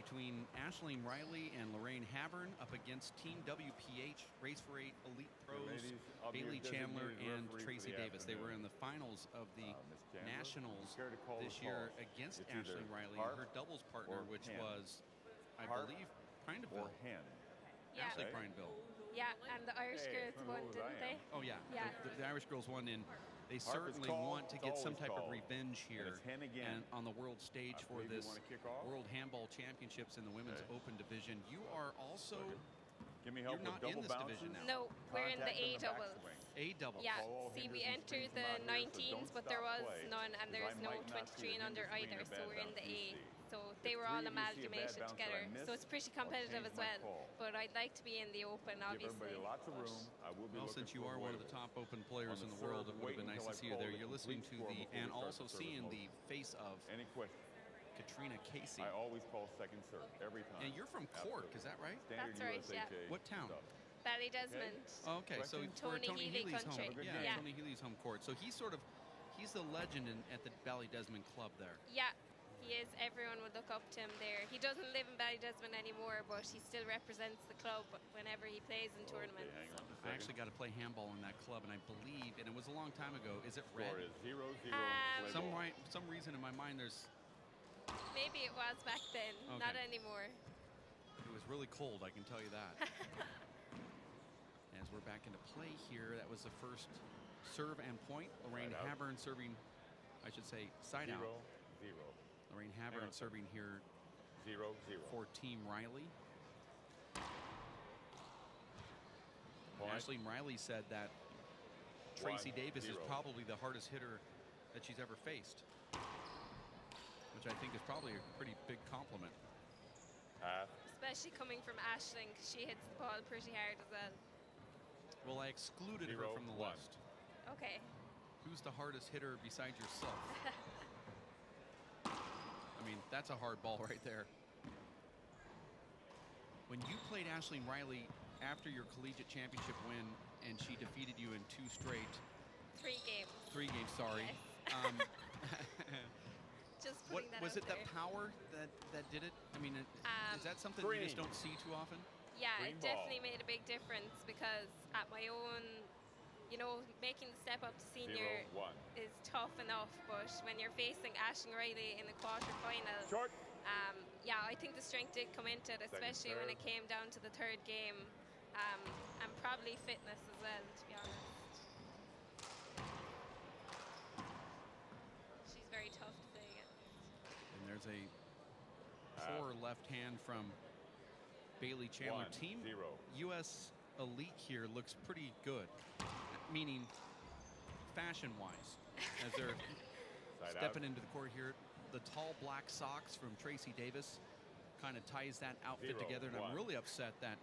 between Reilly and Lorraine Havern up against Team WPH, Race for 8 Elite Pros, Bailey Chandler and Tracy Davis. They were in the finals of the Nationals this year against Reilly, her doubles partner, which was, I believe, Prineville. Yeah. Ashley Prineville. Yeah, and the Irish girls won, didn't they? Oh, yeah. The Irish girls won, and they certainly want to get some type of revenge here and on the world stage for this World Handball Championships in the Women's Open Division. You are also... You're not in this division now. No, we're in the A doubles. A doubles. Yeah, see, we entered the 19s, but there was none, and there is no 23 and under either, so we're in the A. So they were all amalgamated together, so it's pretty competitive as well. But I'd like to be in the Open, obviously. Well, since you are one of the top Open players in the world, it would have been nice to see you there. You're listening to the, and also seeing the face of Katrina Casey. I always call second serve every time. And you're from Cork, is that right? That's right, yeah. What town? Ballydesmond. Oh, okay, so Tony Healy's home. Yeah, Tony Healy's home court. So he's sort of, he's the legend at the Ballydesmond club there. Yeah, he is. Everyone would look up to him there. He doesn't live in Ballydesmond anymore, but he still represents the club whenever he plays in tournaments. I actually got to play handball in that club, and I believe, and it was a long time ago, is it red? Score is 0-0. Some reason in my mind there's... Maybe it was back then, not anymore. It was really cold, I can tell you that. As we're back into play here, that was the first serve and point. Lorraine Havern serving, I should say, side out. 0-0. Lorraine Havern serving here 0-0 for Team Reilly. Ashley Reilly said that Tracy Davis is probably the hardest hitter that she's ever faced, which I think is probably a pretty big compliment. Especially coming from Aisling, because she hits the ball pretty hard as well. Well, I excluded her from the list. Okay. Who's the hardest hitter besides yourself? I mean, that's a hard ball right there. When you played Ashley Reilly after your collegiate championship win, and she defeated you in 2 straight... 3 games. 3 games, sorry. Yes. Just putting that was it there. that power that did it? I mean, is that something you just don't see too often? Yeah, it definitely made a big difference, because at my own, you know, making the step up to senior is tough enough, but when you're facing Ashley Reilly in the quarterfinal, yeah, I think the strength did come into it, especially when it came down to the 3rd game, and probably fitness as well, to be honest. She's very tough to play against. And there's a poor left hand from Bailey Chandler. Team U.S. Elite here looks pretty good, meaning fashion-wise, as they're stepping into the court here. The tall black socks from Tracy Davis kind of ties that outfit together, and I'm really upset that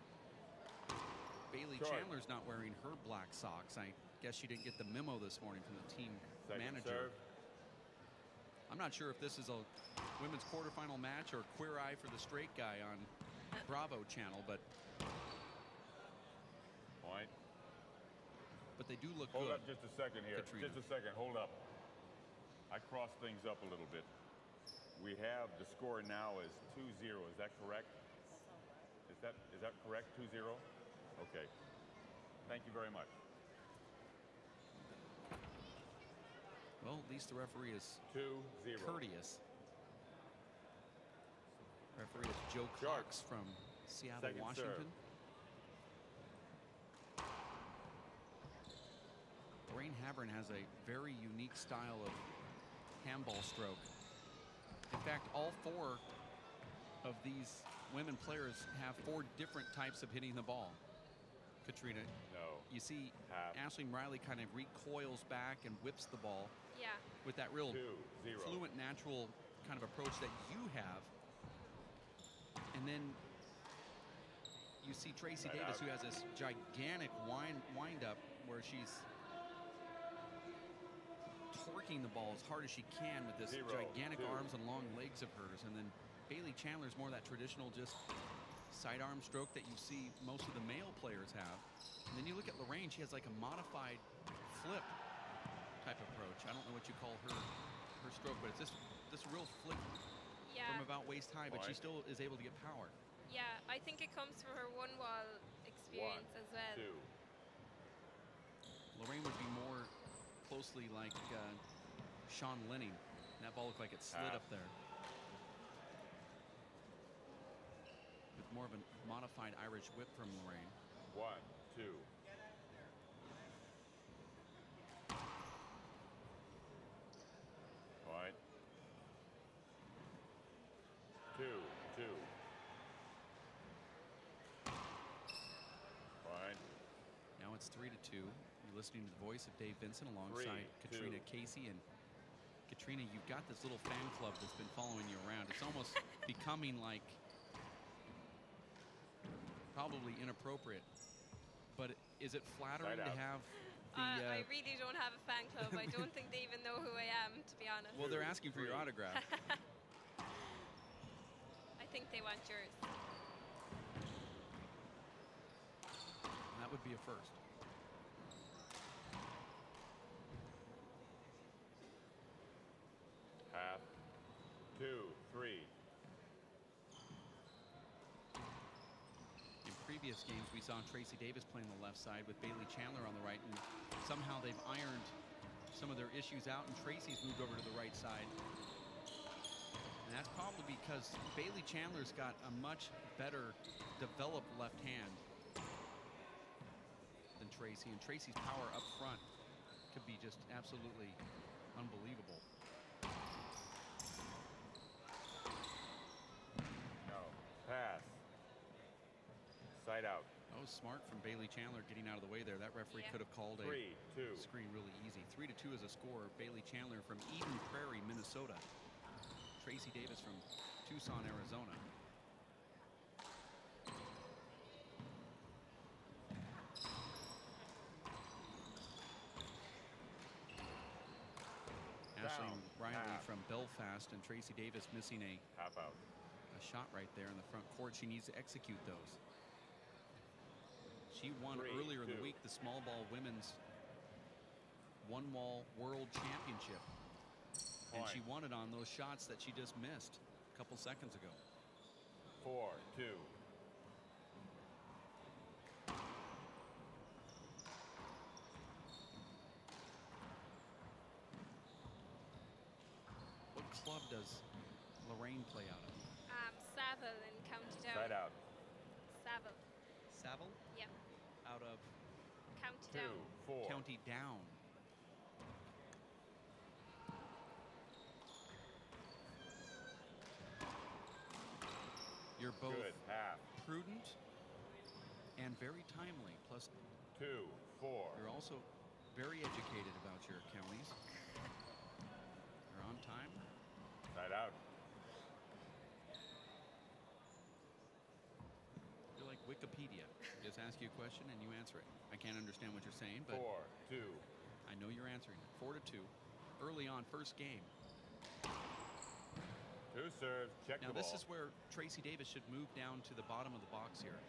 Bailey Chandler's not wearing her black socks. I guess she didn't get the memo this morning from the team manager. I'm not sure if this is a women's quarterfinal match or Queer Eye for the Straight Guy on Bravo channel, but they do look good. Hold up just a second here. Katrina. Just a second. Hold up. I crossed things up a little bit. We have the score now is 2-0. Is that correct? Is that correct? 2-0. Okay. Thank you very much. Well, at least the referee is 2-0. courteous. Referee is Joe Cox from Seattle, Washington. Lorraine Havern has a very unique style of handball stroke. In fact, all 4 of these women players have 4 different types of hitting the ball. Katrina, you see Ashley Reilly kind of recoils back and whips the ball with that real fluent, natural kind of approach that you have. And then you see Tracy Davis, who has this gigantic wind-up where she's torquing the ball as hard as she can with this gigantic arms and long legs of hers. And then Bailey Chandler's more that traditional just sidearm stroke that you see most of the male players have. And then you look at Lorraine, she has like a modified flip type approach. I don't know what you call her stroke, but it's just this real flip from about waist high, but she still is able to get power. Yeah, I think it comes from her one-wall experience as well. 2. Lorraine would be more closely like Sean Lenning. That ball looked like it slid up there. With more of a modified Irish whip from Lorraine. 1, 2. Point. 2, 2. Point. Now it's 3-2. You're listening to the voice of Dave Vincent alongside 3, Katrina 2. Casey. And Katrina, you've got this little fan club that's been following you around. It's almost becoming like probably inappropriate. But is it flattering to have the... I really don't have a fan club. I don't think they even know who I am, to be honest. Well, they're asking for your autograph. I think they want yours. That would be a first. Half. 2, 3. In previous games, we saw Tracy Davis playing the left side with Bailey Chandler on the right, and somehow they've ironed some of their issues out, and Tracy's moved over to the right side. And that's probably because Bailey Chandler's got a much better developed left hand than Tracy, and Tracy's power up front could be just absolutely unbelievable. No. Pass. Side out. That was smart from Bailey Chandler getting out of the way there. That referee could have called a 3, 2. screen really easy. 3-2 is a score. Bailey Chandler from Eden Prairie, Minnesota. Tracy Davis from Tucson, Arizona. Ashley Reilly from Belfast, and Tracy Davis missing a half out. A shot right there in the front court. She needs to execute those. She won earlier in the week the small ball women's one-wall world championship. And she won it on those shots that she just missed a couple seconds ago. 4, 2. What club does Lorraine play out of? Saville in County Down. Side out. Saville. Saville? Yep. Out of? County 2, Down. 4. County Down. You're both prudent and very timely. Plus, 2, 4. You're also very educated about your counties. You're on time. Side out. You're like Wikipedia. Just ask you a question and you answer it. I can't understand what you're saying, but 4, 2. I know you're answering it. 4-2. Early on, first game. 2 serves, check now the ball. This is where Tracy Davis should move down to the bottom of the box here.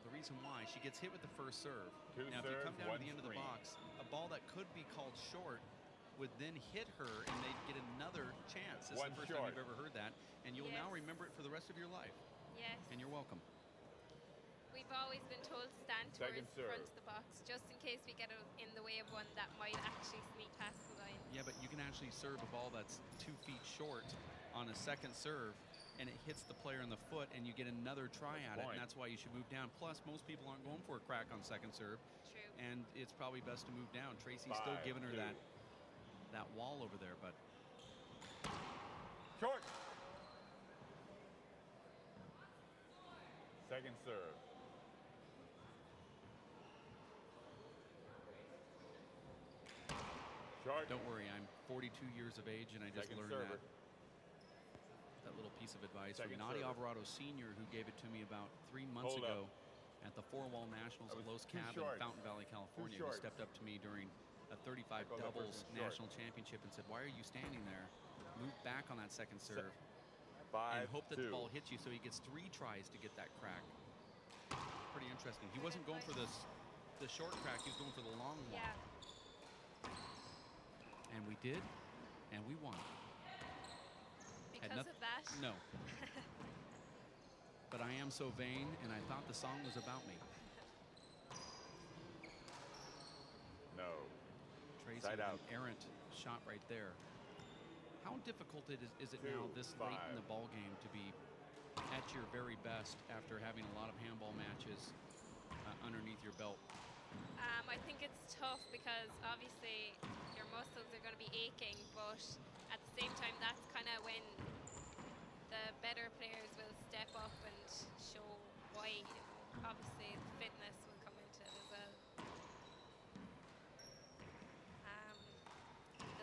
The reason why, she gets hit with the first serve. Now if you come down to the end of the box, a ball that could be called short would then hit her and they'd get another chance. This is the first time you've ever heard that, and you'll now remember it for the rest of your life. Yes. And you're welcome. We've always been told to stand towards the front of the box, just in case we get in the way of one that might actually sneak past the line. Yeah, but you can actually serve a ball that's 2 feet short on a second serve, and it hits the player in the foot, and you get another try at it, and that's why you should move down. Plus, most people aren't going for a crack on second serve. True. And it's probably best to move down. Tracy's still giving her that wall over there, but... Short! Second serve. Short. Don't worry, I'm 42 years of age, and I just learned that little piece of advice from Nadia Alvarado Sr., who gave it to me about 3 months ago at the Four-Wall Nationals at Los Cab in Fountain Valley, California. He stepped up to me during a 35 doubles national championship and said, "Why are you standing there? Move back on that second serve and hope that the ball hits you." So he gets 3 tries to get that crack. Pretty interesting. He wasn't going for the short crack, he was going for the long one. Yeah. And we did, and we won. because of that? No. But I am so vain, and I thought the song was about me. No. Tracy, Side out. an errant shot right there. How difficult is it 2, now this 5. late in the ball game to be at your very best after having a lot of handball matches underneath your belt? I think it's tough because obviously your muscles are going to be aching, but at the same time, that's kind of when the better players will step up and show why. Obviously, the fitness will come into it as well.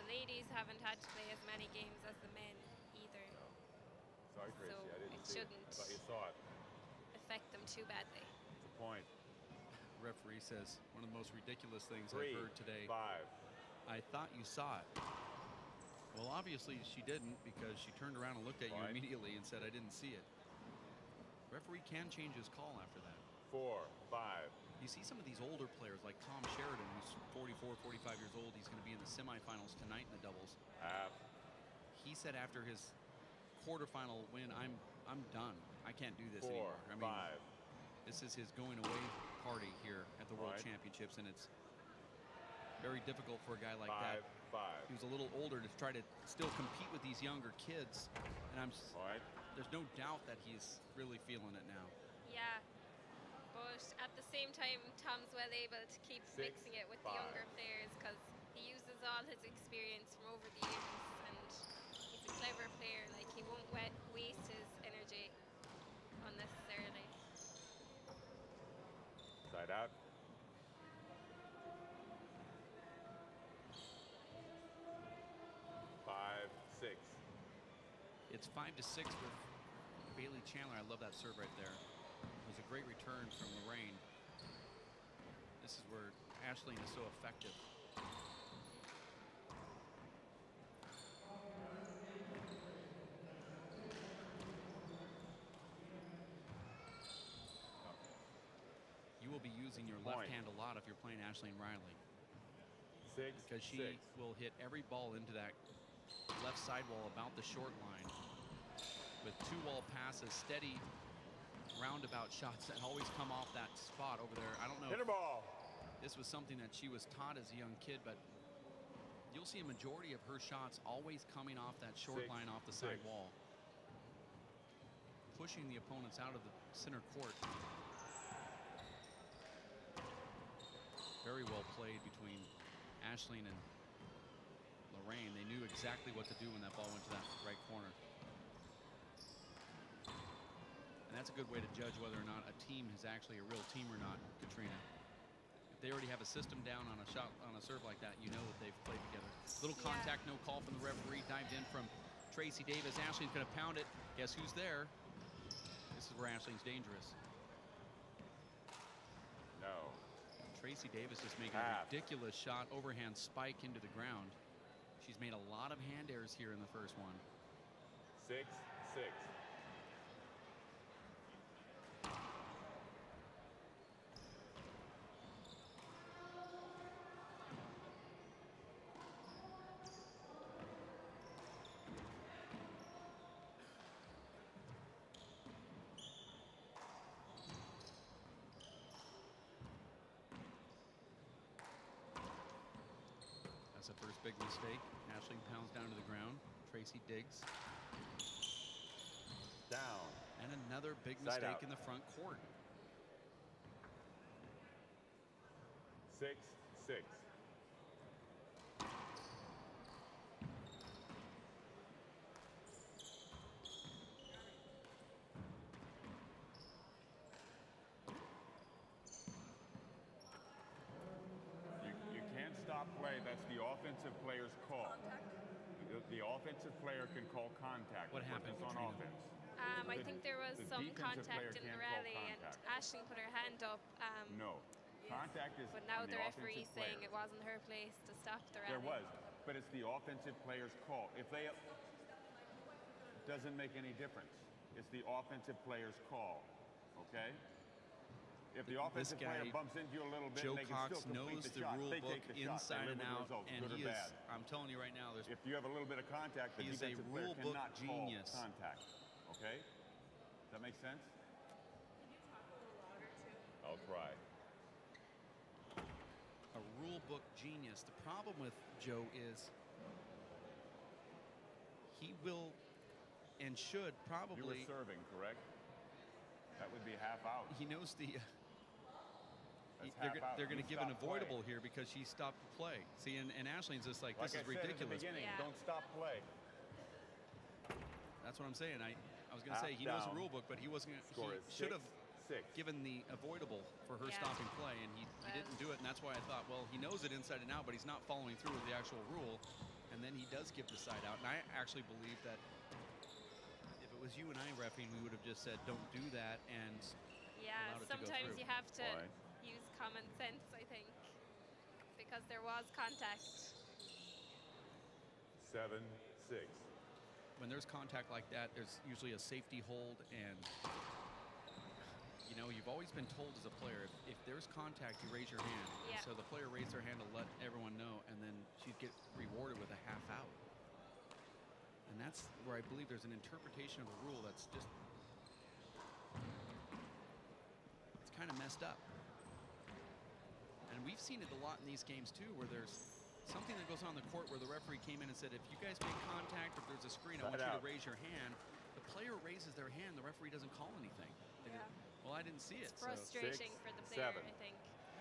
The ladies haven't had to play as many games as the men either. No. Sorry, Tracy, So I didn't it see shouldn't it. I thought you saw it. affect them too badly. It's a point. Referee says one of the most ridiculous things 3, I've heard today. 5. I thought you saw it. Well, obviously she didn't, because she turned around and looked at you immediately and said, I didn't see it. Referee can change his call after that. 4, 5. You see some of these older players like Tom Sheridan, who's 44, 45 years old. He's going to be in the semifinals tonight in the doubles. Half. He said after his quarterfinal win, I'm done. I can't do this 4, anymore. I mean, 5. this is his going away party here at the World Championships, and it's very difficult for a guy like 5, that. 5. He was a little older to try to still compete with these younger kids, and there's no doubt that he's really feeling it now. Yeah, but at the same time, Tom's well able to keep 6, mixing it with the 5. younger players because he uses all his experience from over the years, and he's a clever player. Like, he won't waste his energy unnecessarily. Side out. 5, 6. It's 5-6 with Bailey Chandler. I love that serve right there. It was a great return from Lorraine. This is where Aisling is so effective. You will be using your left hand a lot if you're playing Aisling Reilly. 6, because she will hit every ball into that left sidewall about the short line with 2-wall passes, steady roundabout shots that always come off that spot over there. I don't know if this was something that she was taught as a young kid, but you'll see a majority of her shots always coming off that short line off the side wall, pushing the opponents out of the center court. Very well played between Aisling and Lorraine. They knew exactly what to do when that ball went to that right corner. And that's a good way to judge whether or not a team is actually a real team or not, Katrina. If they already have a system down on a shot, on a serve like that, you know that they've played together. Little contact, no call from the referee. Dived in from Tracy Davis. Aisling's going to pound it. Guess who's there? This is where Aisling's dangerous. No. Tracy Davis is making a ridiculous shot, overhand spike into the ground. She's made a lot of hand errors here in the first one. 6, 6. That's the first big mistake. Aisling pounds down to the ground. Tracy digs. Down. And another big mistake in the front court. 6, 6. You can't stop play. That's the offensive player's call. The offensive player can call contact. What happened on offense? I think there was some contact in the rally, and Aisling put her hand up. No. Contact is. But now on the referee's player. saying it wasn't her place to stop the rally. There was, but it's the offensive player's call. If they, doesn't make any difference. It's the offensive player's call. Okay. If the offensive player bumps into you a little bit, Joe they can Cox still complete knows the the shot. rule They book take the shot. inside They and live with out, results, and good he or is. bad. I'm telling you right now, there's. If you have a little bit of contact, the He's a defensive player rule book cannot genius. call contact. Okay? Does that make sense? Can you talk a little louder too? I'll try. A rule book genius. The problem with Joe is he will and should probably. You were serving, correct? That would be half out. He knows the. They're going to give an avoidable here because she stopped the play. See, and Ashley's just like, this is ridiculous. At the beginning, don't stop play. That's what I'm saying. I was going to say, he knows the rule book, but he wasn't. He should have given the avoidable for her stopping play, and he didn't do it. And that's why I thought, well, he knows it inside and out, but he's not following through with the actual rule. And then he does give the side out. And I actually believe that if it was you and I refereeing, we would have just said, don't do that. And sometimes you have to use common sense, I think, because there was contact. 7-6. When there's contact like that, there's usually a safety hold, and you know, you've always been told as a player, if there's contact, you raise your hand. Yeah. So the player raised their hand to let everyone know, and then she'd get rewarded with a half out. And that's where I believe there's an interpretation of the rule that's just, it's kind of messed up. And we've seen it a lot in these games too, where there's something that goes on the court where the referee came in and said, if you guys make contact, if there's a screen, I want you to raise your hand. The player raises their hand, the referee doesn't call anything. Well, I didn't see it. It's frustrating for the player, I think,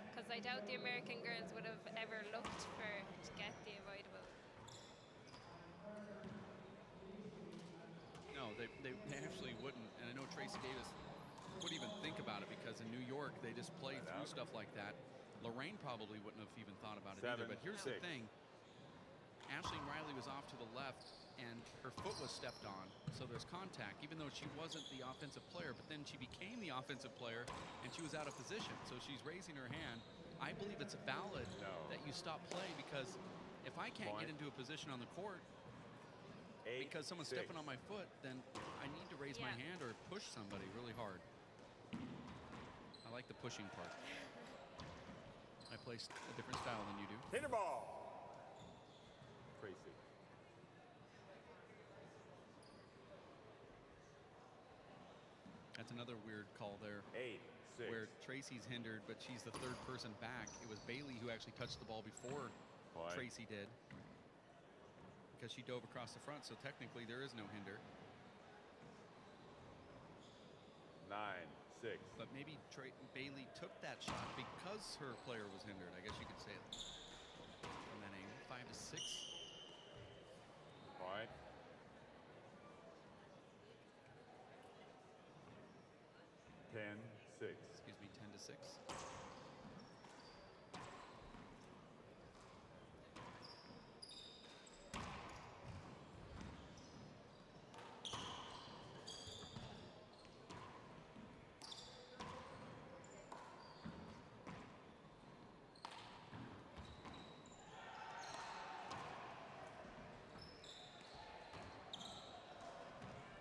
because I doubt the American girls would have ever looked to get the avoidable. No, they actually wouldn't. And I know Tracy Davis wouldn't even think about it because in New York, they just play through stuff like that. Lorraine probably wouldn't have even thought about it either. But here's the thing. Ashley Reilly was off to the left, and her foot was stepped on. So there's contact, even though she wasn't the offensive player. But then she became the offensive player, and she was out of position. So she's raising her hand. I believe it's valid that you stop play because if I can't get into a position on the court because someone's stepping on my foot, then I need to raise my hand or push somebody really hard. I like the pushing part. I play a different style than you do. Hit the ball. Tracy. That's another weird call there. 8-6. Where Tracy's hindered, but she's the third person back. It was Bailey who actually touched the ball before Tracy did, because she dove across the front. So technically, there is no hinder. 9-6. But maybe Bailey took that shot because her player was hindered. I guess you could say it from that angle. 5-6. All right. 10-6. Excuse me, 10-6.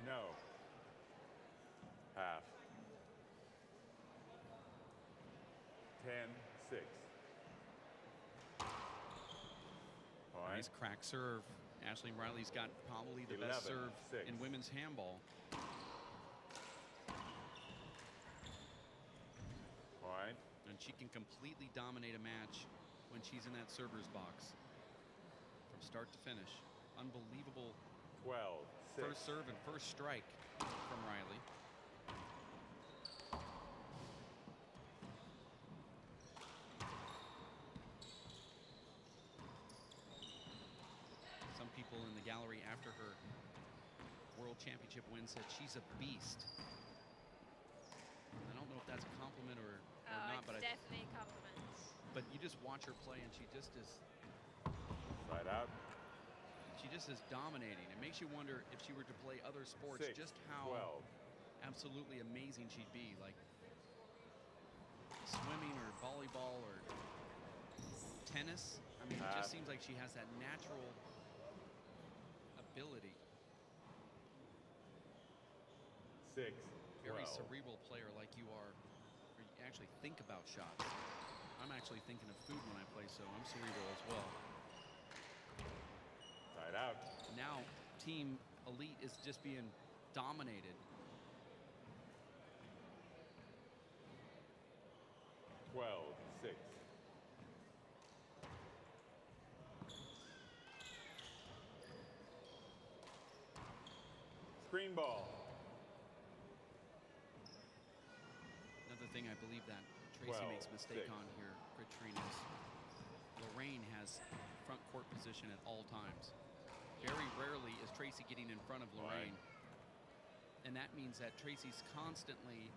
No. Half. 10-6. All right. Nice crack serve. Ashley Reilly's got probably the best serve in women's handball. All right. And she can completely dominate a match when she's in that server's box from start to finish. Unbelievable 12-6. first serve and first strike from Reilly. Some people in the gallery after her World Championship win said she's a beast. I don't know if that's a compliment or not, but it's definitely a compliment. But you just watch her play, and she just is. Side out. She just is dominating. It makes you wonder if she were to play other sports, just how absolutely amazing she'd be. Like swimming or volleyball or tennis. I mean, it just seems like she has that natural ability. 6-12. Very cerebral player like you are. actually think about shots. I'm actually thinking of food when I play, so I'm cerebral as well. Side out. Now, Team Elite is just being dominated. 12-6. Screen ball. Another thing I believe that Tracy makes a mistake on here, Katrina, is Lorraine has front court position at all times. Very rarely is Tracy getting in front of Lorraine. And that means that Tracy's constantly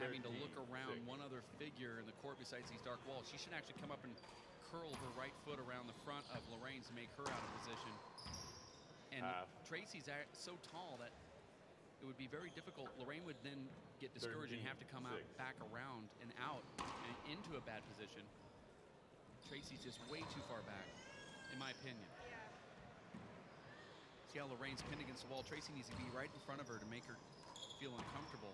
having to look around one other figure in the court besides these dark walls. She should actually come up and curl her right foot around the front of Lorraine's to make her out of position. And Tracy's so tall that it would be very difficult. Lorraine would then get discouraged and have to come out back around and out and into a bad position. Tracy's just way too far back, in my opinion. See how Lorraine's pinned against the wall. Tracy needs to be right in front of her to make her feel uncomfortable.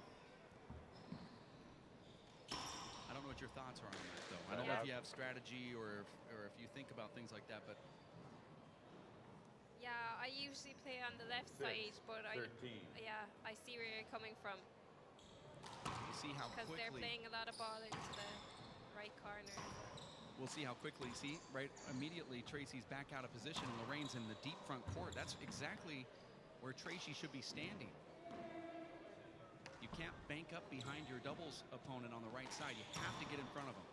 I don't know what your thoughts are on that, though. I don't know if you have strategy or if you think about things like that, but... Yeah, I usually play on the left side, but I see where you're coming from. You see how quickly... Because they're playing a lot of ball into the right corner. We'll see how quickly, immediately Tracy's back out of position and Lorraine's in the deep front court. That's exactly where Tracy should be standing. You can't bank up behind your doubles opponent on the right side. You have to get in front of him,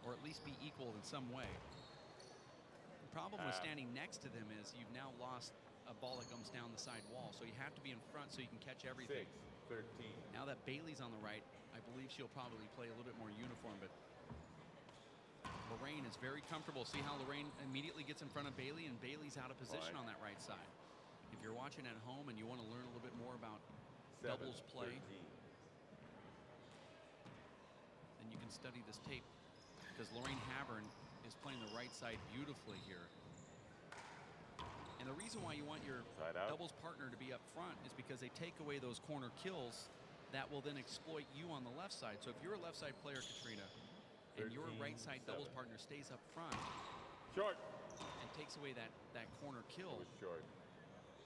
or at least be equal in some way. The problem with standing next to them is you've now lost a ball that comes down the side wall, so you have to be in front so you can catch everything. 6-13. Now that Bailey's on the right, I believe she'll probably play a little bit more uniform, but Lorraine is very comfortable. See how Lorraine immediately gets in front of Bailey, and Bailey's out of position on that right side. If you're watching at home and you want to learn a little bit more about doubles play, then you can study this tape, because Lorraine Havern is playing the right side beautifully here. And the reason why you want your doubles partner to be up front is because they take away those corner kills that will then exploit you on the left side. So if you're a left side player, Katrina, and your right side doubles partner stays up front and takes away that corner kill,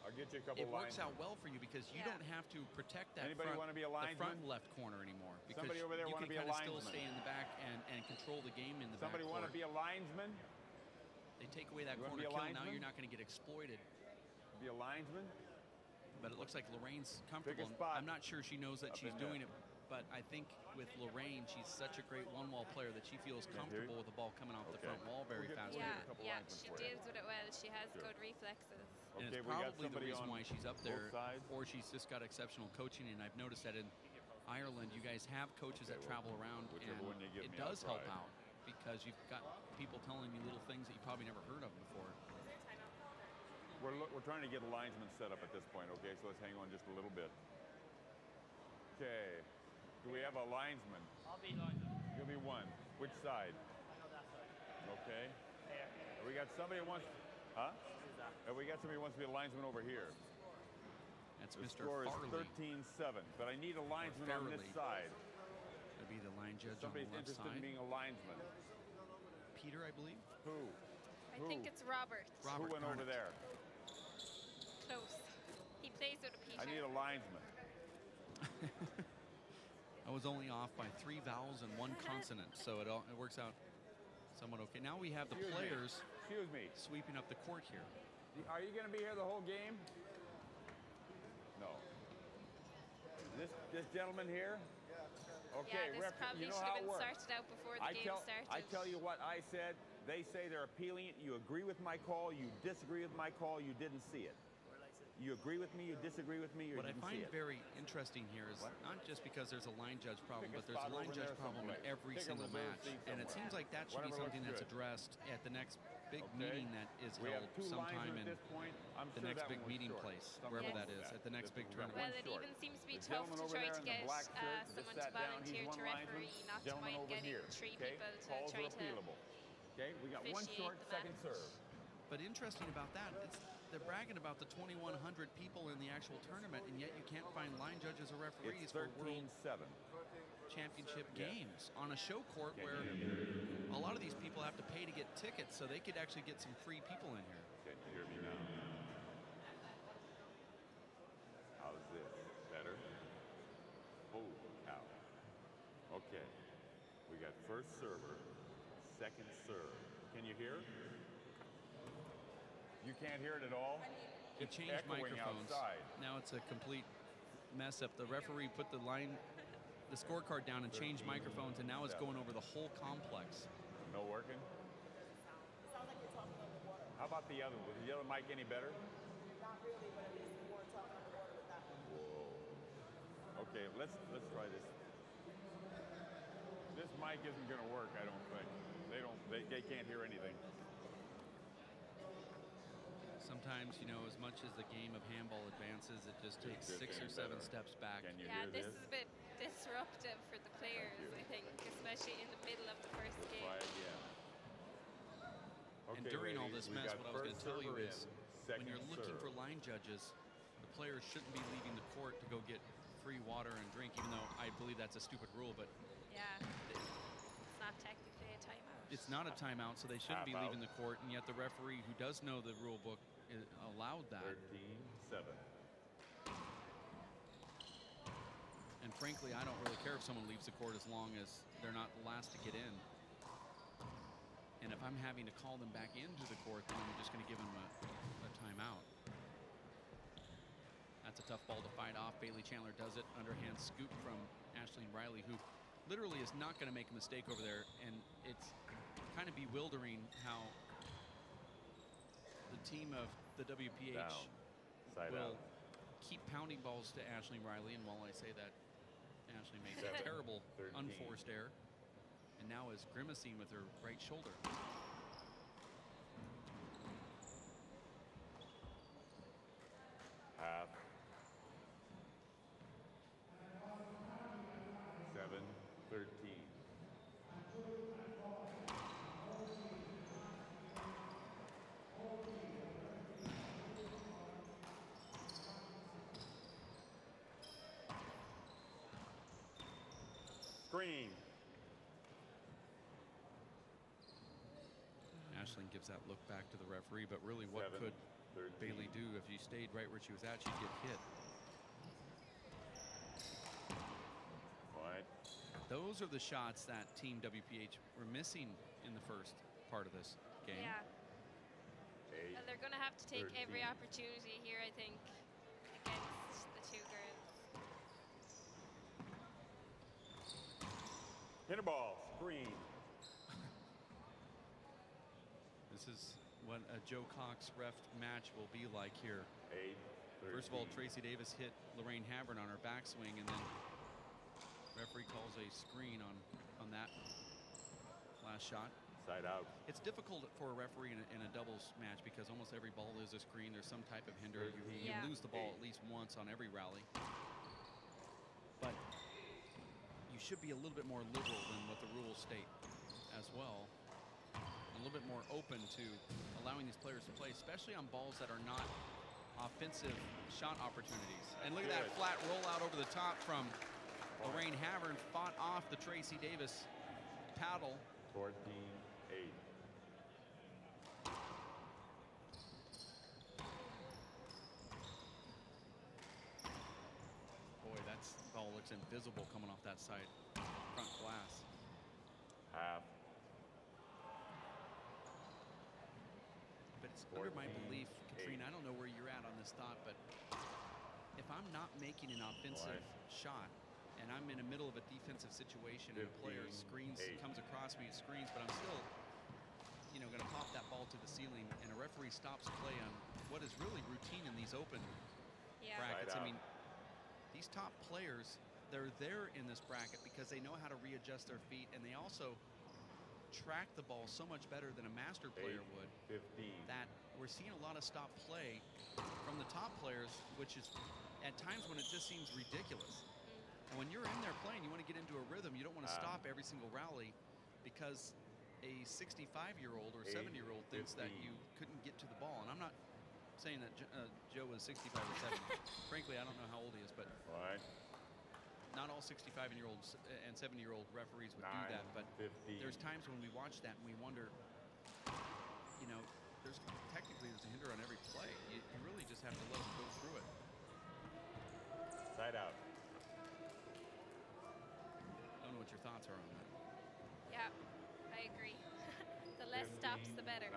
I'll get you a couple it works out well for you, because you don't have to protect that front left corner anymore, because Somebody over there you want can to be a kind of linesman. still stay in the back and control the game in the Somebody back want to be a linesman? They take away that corner kill. Now you're not going to get exploited. Be a linesman? But it looks like Lorraine's comfortable. I'm not sure she knows that she's doing it, but I think with Lorraine, she's such a great one-wall player that she feels comfortable with the ball coming off the front wall very fast. Yeah, she deals with it well. She has good reflexes. And it's probably the reason why she's up there, or she's just got exceptional coaching. And I've noticed that in Ireland, you guys have coaches that travel around, and it does help out, because you've got people telling you little things that you probably never heard of before. We're trying to get a linesman set up at this point, okay? So let's hang on just a little bit. Okay. Do we have a linesman? I'll be linesman. You'll be one. Which side? I know that side. Okay. There. We got somebody who wants... Huh? We got somebody who wants to be a linesman over here. That's the Mr. score Farley. is 13-7, but I need a linesman on this side. That'd be the line judge on the Somebody's left interested side. in being a linesman. Peter, I believe. Who? I think it's Robert. Who went over there? Close. He plays with a Peter. I need a linesman. I was only off by 3 vowels and 1 consonant, so it works out somewhat okay. Now we have the players sweeping up the court here. Are you going to be here the whole game? No. This gentleman here? Okay, yeah, this probably you know should how have it been works. started out before the game started. I tell you what I said. They say they're appealing it. You agree with my call. You disagree with my call. You didn't see it. You agree with me, you disagree with me, or what you I find very interesting here is not just because there's a line judge problem, but there's a line judge problem in every single match. And it seems like that should be something that's addressed at the next big meeting that is held sometime in the next big meeting place, wherever that is, at the next big tournament. Well, it even seems to be tough to try to get someone to volunteer to referee, not to mind getting 3 people to try to Okay, we got 1 short, second serve. But interesting about that, they're bragging about the 2,100 people in the actual tournament, and yet you can't find line judges or referees for World 13-7. Championship games on a show court where a lot of these people have to pay to get tickets, so they could actually get some free people in here. Can you hear me now? How's this? Better? Holy cow. Okay. We got first server, second serve. Can you hear? You can't hear it at all? It changed microphones. Outside. Now it's a complete mess up. The referee put the scorecard down and changed microphones, and now it's going over the whole complex. No working? Sounds like you're talking underwater. How about the other? Was the other mic any better? Not really, but at least you weren't talking underwater with that one. Whoa. Okay, let's try this. This mic isn't going to work, I don't think. They can't hear anything. Sometimes, you know, as much as the game of handball advances, it just takes 6 or 7 steps back. Can you Yeah, hear this is a bit disruptive for the players, I think, especially in the middle of the first game. Try again. And Okay, during all ladies, this mess, what I was going to tell you is, when you're looking for serve. line judges, the players shouldn't be leaving the court to go get free water and drink, even though I believe that's a stupid rule, but Yeah, it's not technically a timeout. it's not a timeout, so they shouldn't be Half leaving out. the court, and yet the referee, who does know the rule book, allowed that. 13-7. And frankly, I don't really care if someone leaves the court as long as they're not the last to get in. And if I'm having to call them back into the court, then I'm just going to give them a timeout. That's a tough ball to fight off. Bailey Chandler does it. Underhand scoop from Reilly, who literally is not going to make a mistake over there. And it's kind of bewildering how the team of the WPH will keep pounding balls to Reilly. And while I say that, Ashley makes a terrible 13. unforced error, and now is grimacing with her right shoulder. Half. 7-13. Screen. Ashling gives that look back to the referee, but really what could 13. Bailey do? If she stayed right where she was at, she'd get hit. Right. Those are the shots that Team WPH were missing in the first part of this game. Yeah. 8. Well, they're going to have to take 13. every opportunity here, I think, against the two girls. Hit a ball. Screen. This is what a Joe Cox ref match will be like here. 8-13. First of all, Tracy Davis hit Lorraine Havern on her backswing, and then referee calls a screen on that last shot. Side out. It's difficult for a referee in a doubles match because almost every ball is a screen. There's some type of hinder. You Yeah. lose the ball at least once on every rally. But you should be a little bit more liberal than what the rules state as well. A little bit more open to allowing these players to play, especially on balls that are not offensive shot opportunities. And look at that flat rollout over the top from Lorraine Havern, fought off the Tracy Davis paddle. 14-8. Boy, that ball looks invisible coming off that side front glass. Half. But it's under my belief, Katrina, I don't know where you're at on this thought, but if I'm not making an offensive shot and I'm in the middle of a defensive situation and a player comes across me and screens, but I'm still, going to pop that ball to the ceiling, and a referee stops play on what is really routine in these open brackets. I mean, these top players, they're there in this bracket because they know how to readjust their feet, and they also track the ball so much better than a master player would. 15. That we're seeing a lot of stop play from the top players, which is at times when it just seems ridiculous. And when you're in there playing, you want to get into a rhythm. You don't want to stop every single rally because a 65-year-old or 70-year-old thinks that you couldn't get to the ball. And I'm not saying that Joe was 65 or 70. Frankly, I don't know how old he is, but All right. not all 65-year-olds and 70-year-old referees would do that. But 15. there's times when we watch that and we wonder, you know, there's a hinder on every play. You really just have to let them go through it. Side out. I don't know what your thoughts are on that. Yeah, I agree. The less stops, the better. 9.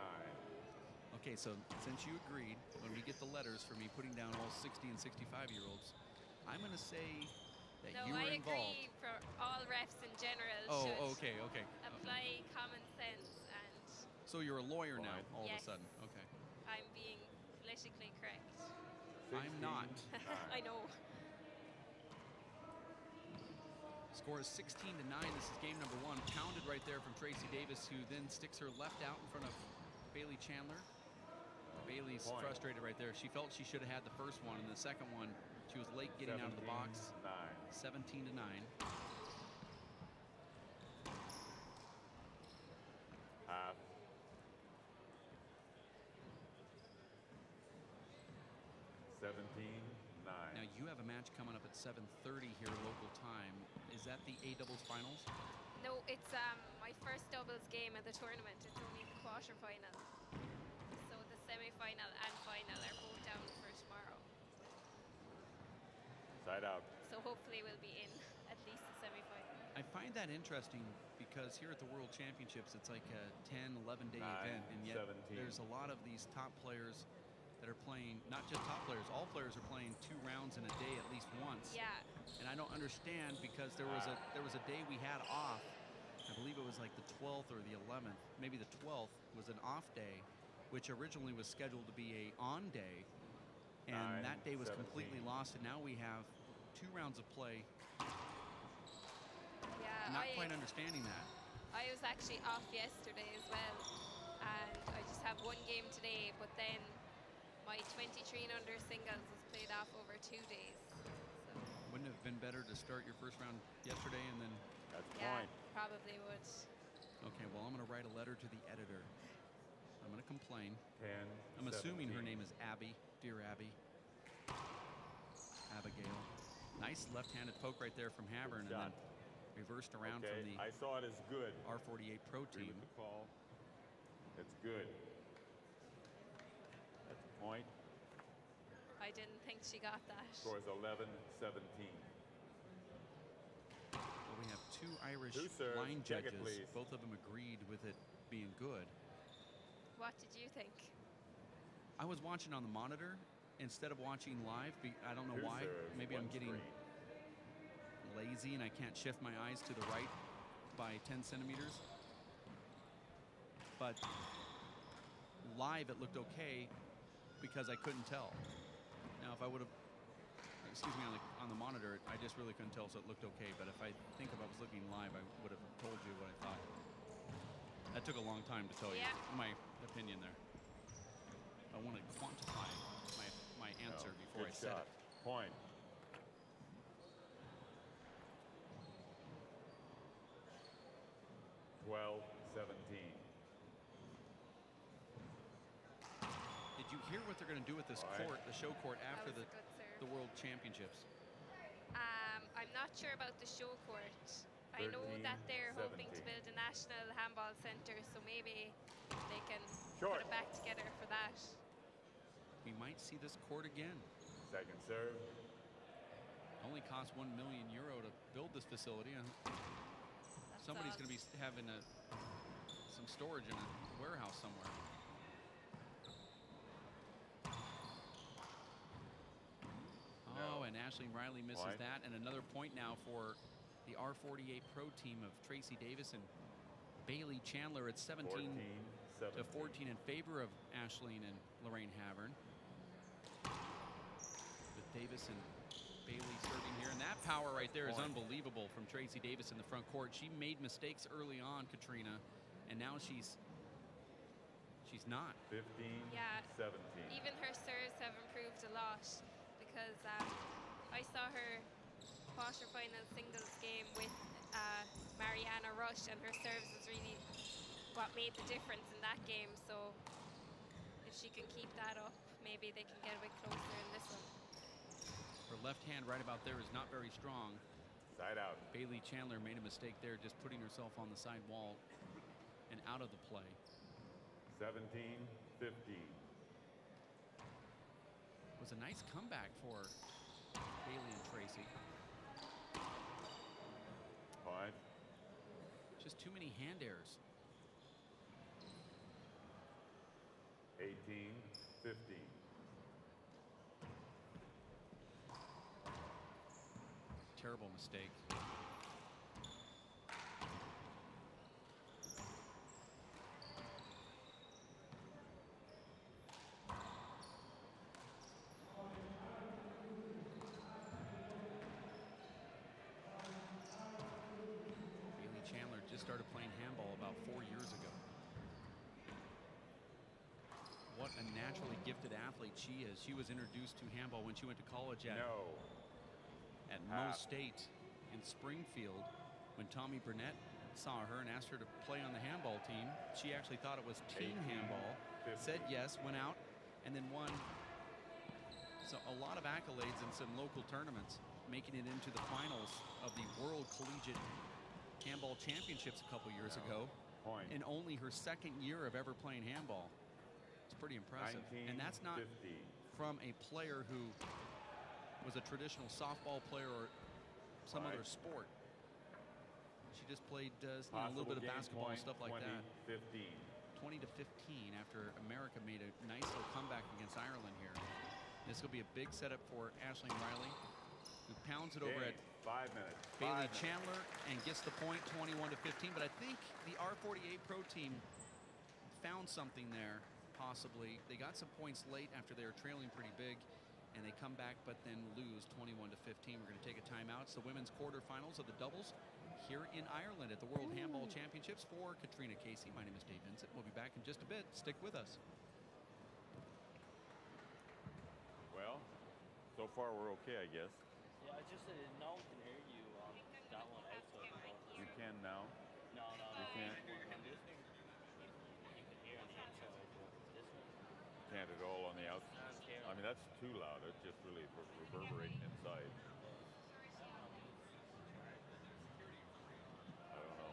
Okay, so since you agreed, when we get the letters for me putting down all 60 and 65-year-olds, I'm going to say that No, you were I involved. agree for all refs in general Oh, should okay. apply common sense, and So you're a lawyer now, Fine. all of Yes. a sudden. Okay. I'm being politically correct. 16, I'm not. 9. I know. Score is 16-9. This is game number 1. Pounded right there from Tracy Davis, who then sticks her left out in front of Bailey Chandler. Bailey's Point. frustrated right there. She felt she should have had the first one, and the second one, she was late getting out of the box. 17, 9. 17-9. Half. 17, 9. Now you have a match coming up at 7:30 here local time. Is that the A doubles finals? No, it's my first doubles game at the tournament. It's only the quarterfinal. So the semi-final and final are both down for tomorrow. Side out. So hopefully we'll be in at least the semi-final. I find that interesting because here at the World Championships, it's like a 10, 11-day 9, event, and yet 17. there's a lot of these top players that are playing, not just top players, all players are playing 2 rounds in a day at least once. Yeah. And I don't understand because there was a day we had off. I believe it was like the 12th or the 11th, maybe the 12th was an off day, which originally was scheduled to be a on day, and 9, that day was 17. completely lost. And now we have 2 rounds of play. Yeah, Not quite understanding that. I was actually off yesterday as well, and I just have 1 game today, but then my 23 and under singles was played off over 2 days. So, Wouldn't it have been better to start your first round yesterday and then? That's yeah, point. probably would. Okay, well, I'm going to write a letter to the editor. I'm going to complain. 10, I'm assuming her 17. name is Abby. Dear Abby. Abigail. Nice left-handed poke right there from Havern, and then reversed around Okay, from the I saw it as good. R48 Pro Agree team. with the call. It's good. That's a point. I didn't think she got that. Score is 11, 17. Well, we have 2 Irish Who serves? line Check it, judges. please. Both of them agreed with it being good. What did you think? I was watching on the monitor instead of watching live. I don't know Who why. serves? Maybe I'm 1 getting screen. lazy and I can't shift my eyes to the right by 10 centimeters. But live it looked okay because I couldn't tell. Now if I would have, excuse me, on the monitor, I just really couldn't tell, so it looked okay. But if I think if I was looking live, I would have told you what I thought. That took a long time to tell you my opinion there. I want to quantify my answer before I Good said shot. it. Point. Well, 17. Did you hear what they're going to do with this All right. court, the show court, after That the was a good serve. World Championships? I'm not sure about the show court. I know 13, that they're hoping to 17. build a national handball centre, so maybe they can Short. put it back together for that. We might see this court again. Second serve. Only cost €1 million to build this facility. Somebody's going to be having some storage in a warehouse somewhere. Oh, and Ashley Reilly misses Point. that. And another point now for the R48 Pro team of Tracy Davis and Bailey Chandler. It's 17 14, to 17. 14 in favor of Ashleen and Lorraine Havern. With Davis and Bailey serving here. And that power right there is unbelievable from Tracy Davis in the front court. She made mistakes early on, Katrina, and now she's not. 15, Yeah. 17. Even her serves have improved a lot because I saw her quarterfinal singles game with Mariana Rush, and her serves was really what made the difference in that game. So if she can keep that up, maybe they can get a bit closer in this one. Her left hand right about there is not very strong. Side out. Bailey Chandler made a mistake there, just putting herself on the side wall and out of the play. 17-15. It was a nice comeback for Bailey and Tracy. 5. Just too many hand errors. 18-15. Terrible mistake. Bailey Chandler just started playing handball about 4 years ago. What a naturally gifted athlete she is. She was introduced to handball when she went to college at Mo State in Springfield. When Tommy Burnett saw her and asked her to play on the handball team, she actually thought it was team handball, said yes, went out, and then won a lot of accolades in some local tournaments, making it into the finals of the World Collegiate Handball Championships a couple years ago in only her second year of ever playing handball. It's pretty impressive. And that's not from a player who was a traditional softball player or some other sport. She just played a little bit of basketball and stuff like that. 20 to 15 after America made a nice little comeback against Ireland here. This will be a big setup for Aisling Reilly, who pounds it over at 5 minutes. Bailey Chandler and gets the point, 21 to 15. But I think the R48 Pro team found something there, possibly. They got some points late after they were trailing pretty big, and they come back but then lose 21 to 15. We're going to take a timeout. It's the women's quarterfinals of the doubles here in Ireland at the World Handball Championships. For Katrina Casey, my name is Dave Vincent. We'll be back in just a bit. Stick with us. Well, so far we're okay, I guess. Yeah, I just no one can hear you on that one outside. You can now? No. You can't? On this thing, you can hear on the inside, but this one. Can't at all on the outside. I mean, that's too loud. It's just really reverberating inside. I don't know.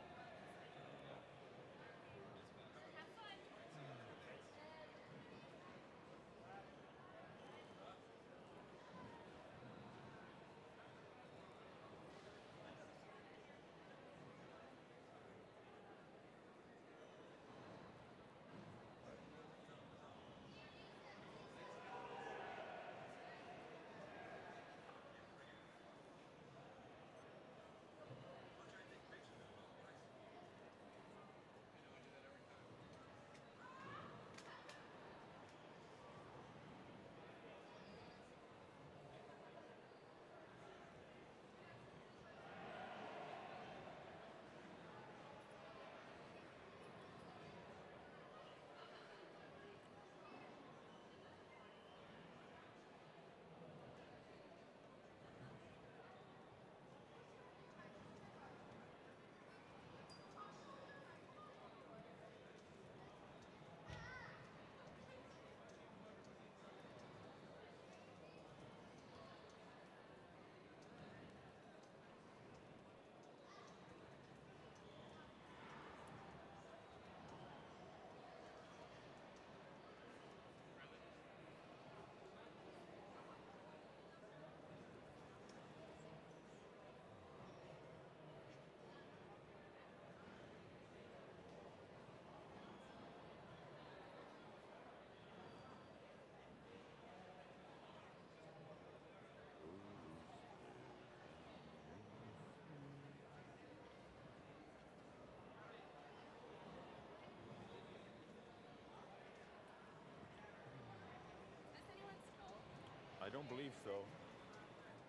I don't believe so.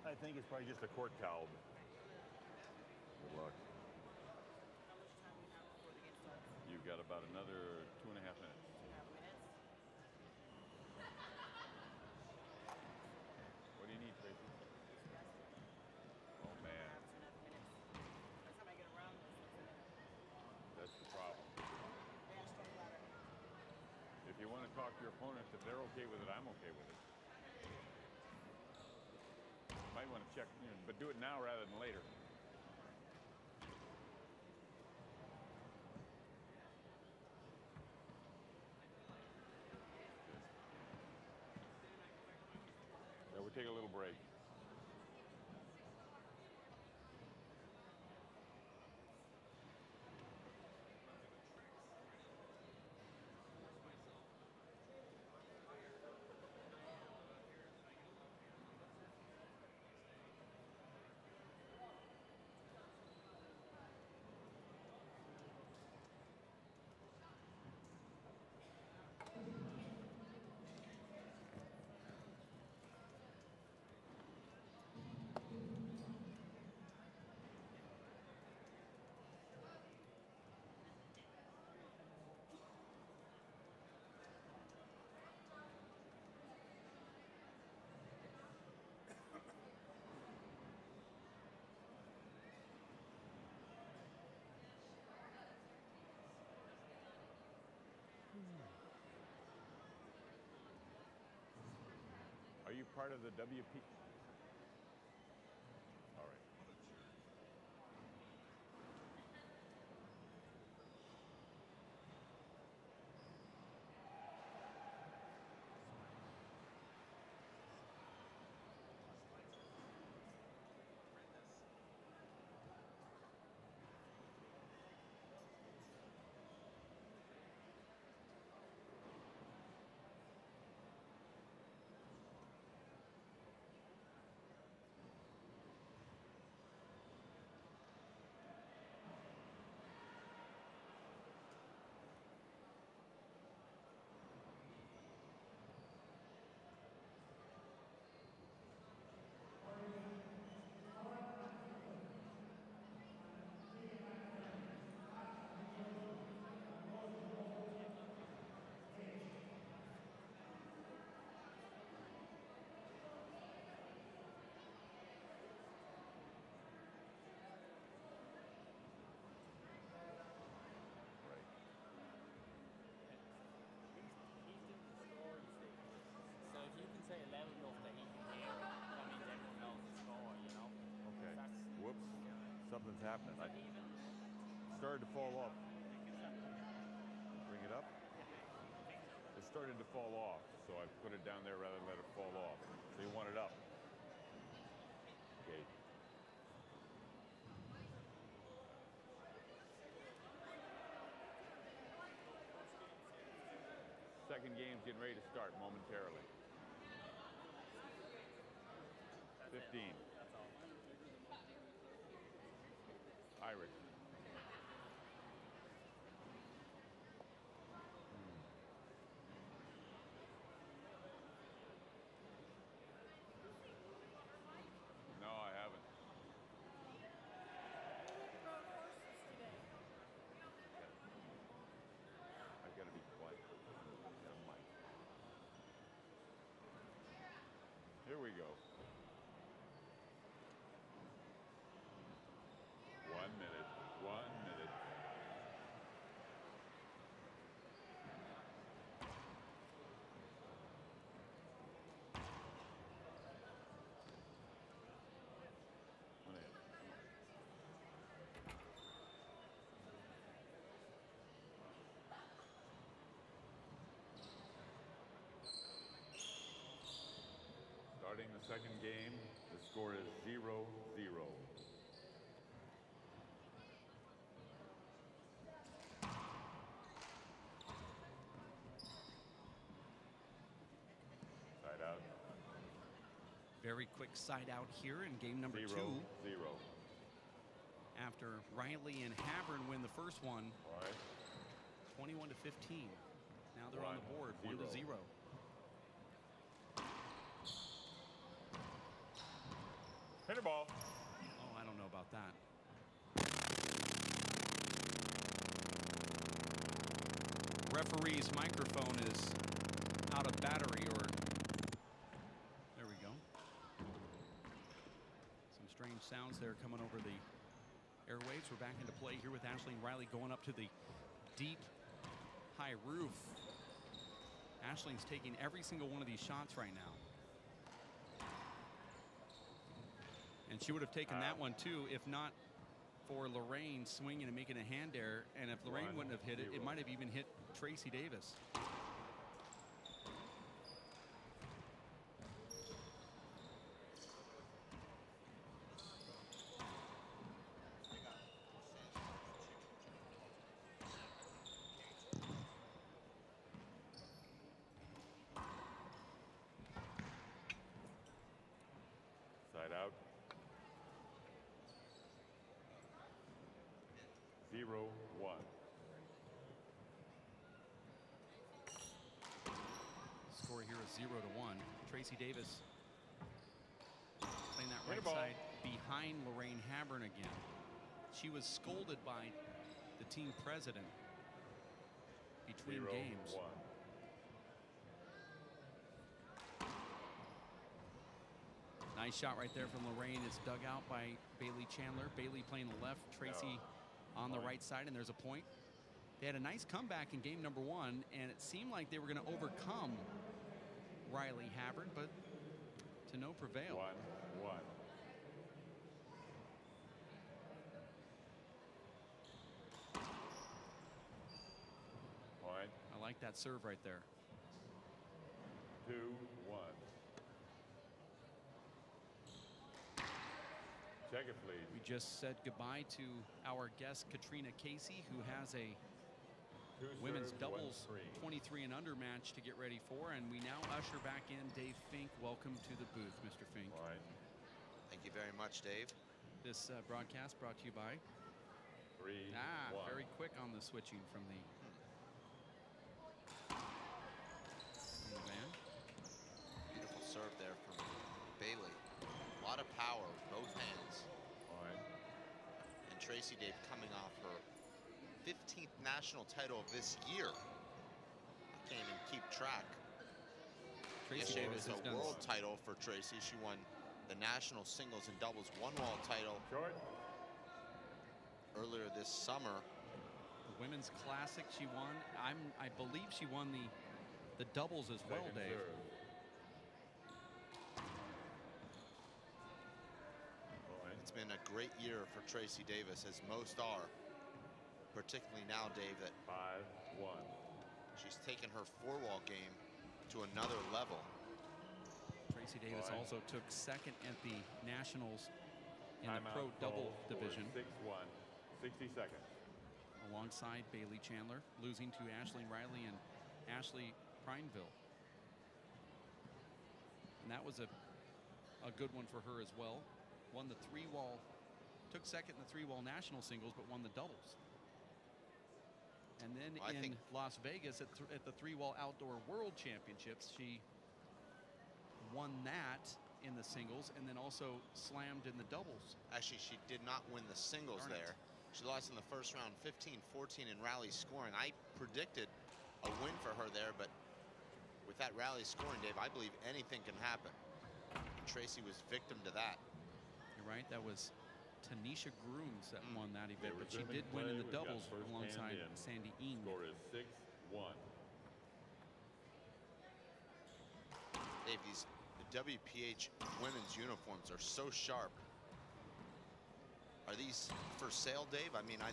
I think it's probably just a court towel. Good luck. How much time do you have before the game starts? You've got about another 2.5 minutes. 2.5 minutes? What do you need, Tracy? Oh, man. I have 2.5 minutes. By the time I get around this, That's the problem. yeah, strong ladder. If you want to talk to your opponents. If they're okay with it, I'm okay with it. You might want to check, but do it now rather than later. Yeah, we'll take a little break. Are you part of the WP? All right. So if you can say it loud enough that he can hear it, that means everyone knows the score, you know? Okay. That's, Whoops. Something's happening. is I that even? started to fall off. Is that, Bring it up. It started to fall off, so I put it down there rather than let it fall off. So you want it up. Okay. Second game's getting ready to start momentarily. 15. Irish. No, I haven't. I've got to be quiet. Here we go. 1 minute. 1 minute. Starting the second game, the score is 0-0. Side out. Very quick side out here in game number 2. 0-0. After Reilly and Havern win the first one, All right. 21-15. Now they're on the board, 1-0. Hit a ball. Oh, I don't know about that. Referee's microphone is out of battery, or there we go. Some strange sounds there coming over the airwaves. We're back into play here with Ashley and Reilly going up to the deep, high roof Ashling's taking every single one of these shots right now. And she would have taken that one too if not for Lorraine swinging and making a hand error. And if Lorraine wouldn't have hit it, it might have even hit Tracy Davis. Side out. 0-1. Score here is 0-1. Tracy Davis playing that right Handball. side behind Lorraine Havern again. She was scolded by the team president between 0-1. games. Nice shot right there from Lorraine. It's dug out by Bailey Chandler. Bailey playing the left, Tracy on the right side, and there's a point. They had a nice comeback in game number 1, and it seemed like they were going to overcome Reilly Havern, but to no prevail. 1-1. Point. I like that serve right there. 2-1. Check it, please. We just said goodbye to our guest, Katrina Casey, who has a women's doubles 23 and under match to get ready for. And we now usher back in Dave Fink. Welcome to the booth, Mr. Fink. All right. Thank you very much, Dave. This broadcast brought to you by 3-1. very quick on the switching from the van. Beautiful serve there from Bailey. A lot of power with both hands. All right. And Tracy Dave coming off her 15th national title of this year. I can't even keep track. Tracy Yesterday Davis was has a done world title for Tracy. She won the national singles and doubles one-wall title Short. earlier this summer. the women's classic she won. I believe she won the doubles as well, Second Dave. serve. All right. It's been a great year for Tracy Davis, as most are. Particularly now, Dave, that 5-1. she's taken her four-wall game to another level. Tracy Davis Fine. also took second at the Nationals in the Timeout pro double call. division, 6-1. 60 seconds. alongside Bailey Chandler, losing to Aisling Reilly and Ashley Prineville. And that was a good one for her as well. Won the three-wall, took second in the three-wall national singles, but won the doubles. And then I in think Las Vegas at the three-wall outdoor world championships, she won that in the singles and then also slammed in the doubles. actually, she did not win the singles Darn it. there. She lost in the first round 15-14 in rally scoring. I predicted a win for her there, but with that rally scoring, Dave, I believe anything can happen. And Tracy was victim to that. You're right, that was Tanisha Grooms that won that event, We're but she resuming did win in play. the We've got doubles first alongside hand in. Sandy Ean. Score is 6-1. Dave, the WPH women's uniforms are so sharp. Are these for sale, Dave? I mean, I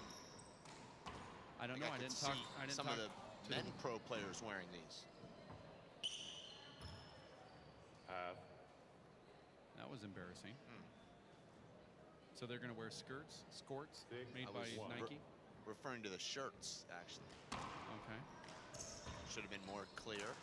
don't know. I could didn't talk. see I didn't some talk of the to men pro players wearing these. Half. That was embarrassing. So they're going to wear skirts, skirts made I by was Nike. Referring to the shirts, actually. Okay. Should have been more clear.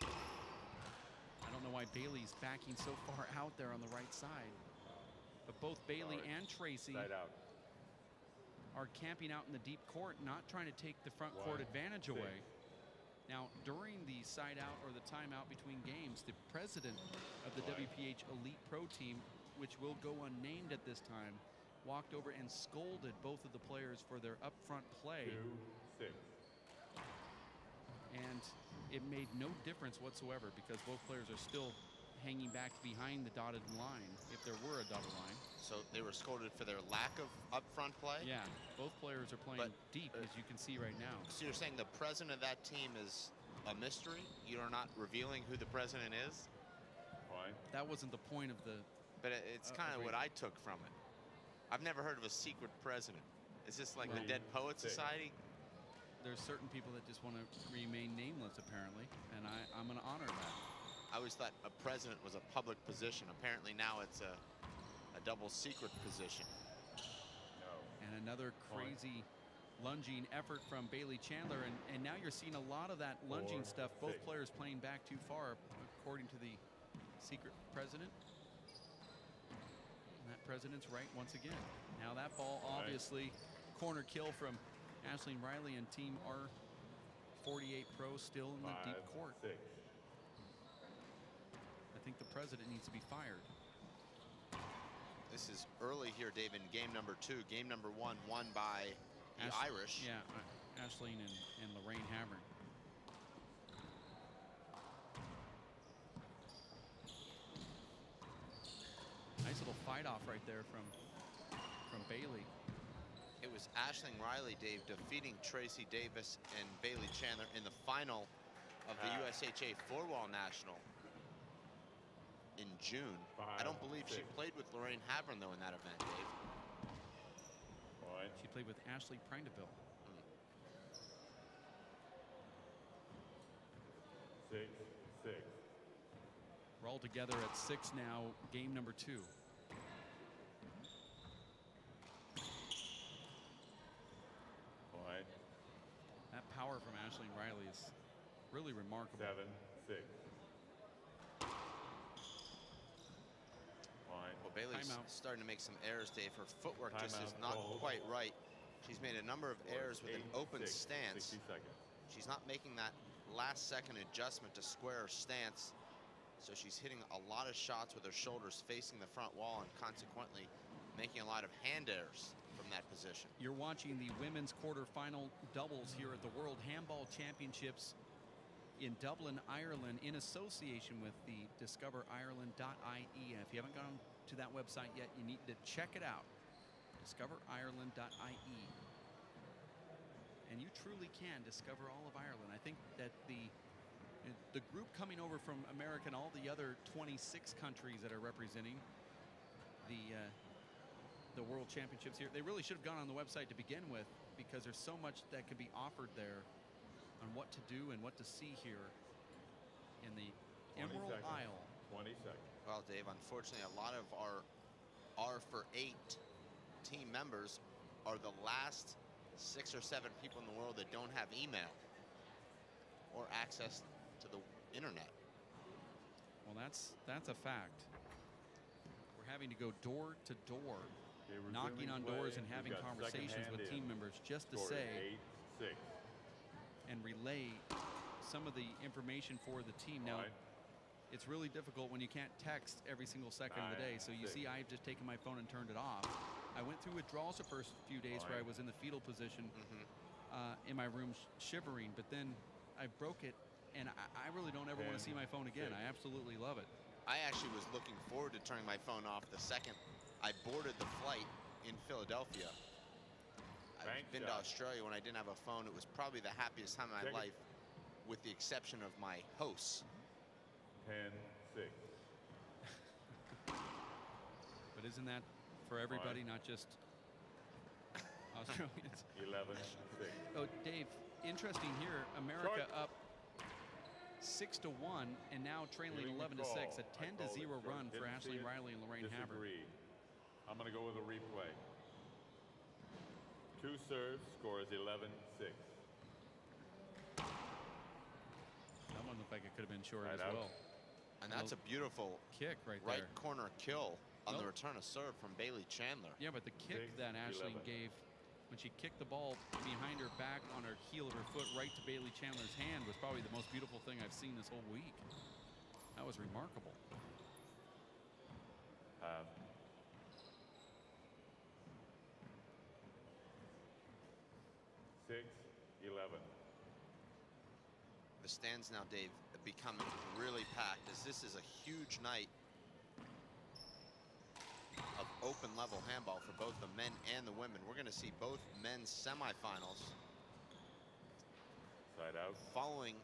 I don't know why Bailey's backing so far out there on the right side. But both Bailey and Tracy Side out. are camping out in the deep court, not trying to take the front court 1-6. advantage away. Now, during the side out or the timeout between games, the president of the Right. WPH Elite Pro Team, which will go unnamed at this time, walked over and scolded both of the players for their upfront play. 2-6. And it made no difference whatsoever because both players are still hanging back behind the dotted line, if there were a dotted line. So they were scolded for their lack of upfront play? Yeah, both players are playing deep, as you can see right now. So you're saying the president of that team is a mystery? You are not revealing who the president is? Fine. That wasn't the point of the... But it's kind of what I took from it. I've never heard of a secret president. Is this like the Dead Poet Society? There's certain people that just want to remain nameless, apparently, and I'm going to honor that. I always thought a president was a public position. Apparently now it's a double secret position. No. And another crazy lunging effort from Bailey Chandler, and now you're seeing a lot of that lunging stuff. Both players playing back too far, according to the secret president. And that president's right once again. Now that ball, obviously, corner kill from Aisling Reilly and Team R48 Pro still in the deep court. 6. I think the president needs to be fired. This is early here, Dave, in game number 2. Game number 1 won by the Irish. Yeah, Aisling and Lorraine Havern. Nice little fight off right there from Bailey. It was Aisling Reilly, Dave, defeating Tracy Davis and Bailey Chandler in the final of the USHA 4-wall national in June. I don't believe she played with Lorraine Havern, though, in that event, Dave. She played with Ashley Prindeville. 6. We're all together at 6 now, game number 2. That power from Aisling Reilly is really remarkable. 7, 6. Well, Bailey's starting to make some errors, Dave. Her footwork just is not quite right. She's made a number of errors with an open stance. 60 seconds. She's not making that last-second adjustment to square her stance. So she's hitting a lot of shots with her shoulders facing the front wall and consequently making a lot of hand errors from that position. You're watching the women's quarterfinal doubles here at the World Handball Championships in Dublin, Ireland, in association with the discoverireland.ie. If you haven't gone to that website yet, you need to check it out. discoverireland.ie. And you truly can discover all of Ireland. I think that the group coming over from America and all the other 26 countries that are representing the World Championships here, they really should have gone on the website to begin with, because there's so much that could be offered there on what to do and what to see here in the Emerald Isle. 20 seconds. Well, Dave, unfortunately, a lot of our R4-8 team members are the last 6 or 7 people in the world that don't have email or access to the internet. Well, that's a fact. We're having to go door to door, knocking on doors and having conversations with team members just to say 8, 6. and relay some of the information for the team. Now, it's really difficult when you can't text every single second of the day. So you see, I've just taken my phone and turned it off. I went through withdrawals the first few days where I was in the fetal position in my room shivering, but then I broke it, and I really don't ever want to see my phone again. I absolutely love it. I actually was looking forward to turning my phone off the second I boarded the flight in Philadelphia. I've been to Australia when I didn't have a phone. It was probably the happiest time of my life, with the exception of my hosts. 10, 6. But isn't that for everybody, not just Australians? 11, 6. Oh, Dave, interesting here. America up 6-1, and now trailing 11-6. A 10-0 run for Aisling Reilly and Lorraine Havern. I'm going to go with a replay. 2 serves, score is 11-6. That one looked like it could have been short as well. And that's a beautiful kick right there. Right corner kill on the return of serve from Bailey Chandler. Yeah, but the kick that Aisling gave when she kicked the ball behind her back on her heel of her foot right to Bailey Chandler's hand was probably the most beautiful thing I've seen this whole week. That was remarkable. 6, 11. The stands now, Dave, becoming really packed, as this is a huge night of open level handball for both the men and the women. We're going to see both men's semifinals Side out. following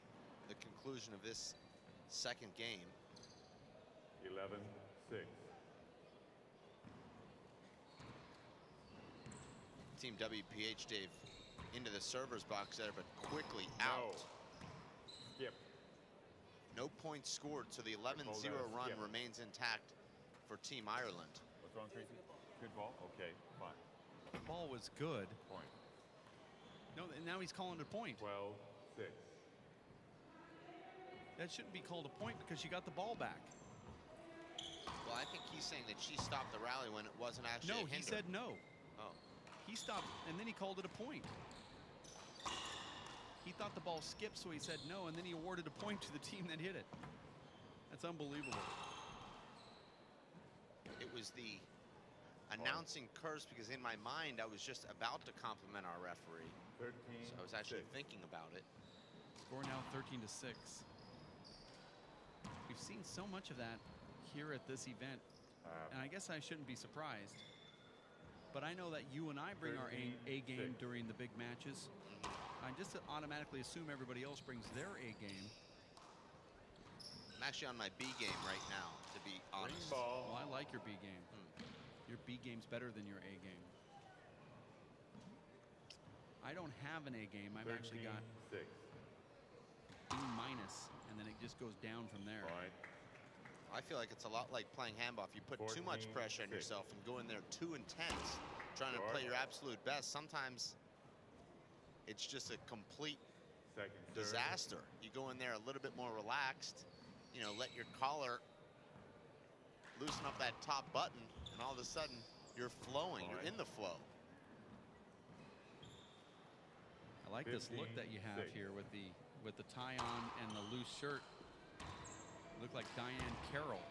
the conclusion of this second game. 11-6. Team WPH, Dave, into the server's box there, but quickly out. Skip. No points scored, so the 11-0 run remains intact for Team Ireland. What's wrong, Tracy? Good ball? Okay, fine. The ball was good. Point. No, and now he's calling it a point. 12-6. That shouldn't be called a point because you got the ball back. Well, I think he's saying that she stopped the rally when it wasn't actually No, a hinder. he said no. Oh. He stopped, and then he called it a point. He thought the ball skipped, so he said no, and then he awarded a point to the team that hit it. That's unbelievable. It was the announcing curse, because in my mind I was just about to compliment our referee. 13. So I was actually thinking about it. Score now 13-6. We've seen so much of that here at this event, and I guess I shouldn't be surprised. But I know that you and I bring our A game during the big matches. I just automatically assume everybody else brings their A game. I'm actually on my B game right now, to be honest. Well, I like your B game. Your B game's better than your A game. I don't have an A game. I've actually got B-, and then it just goes down from there. I feel like it's a lot like playing handball. If you put too much pressure on yourself and go in there too intense, trying to play your absolute best, sometimes it's just a complete disaster. You go in there a little bit more relaxed, you know, let your collar loosen up that top button, and all of a sudden you're flowing. You're in the flow. I like this look that you have here with the tie on and the loose shirt. Look like Diane Carroll.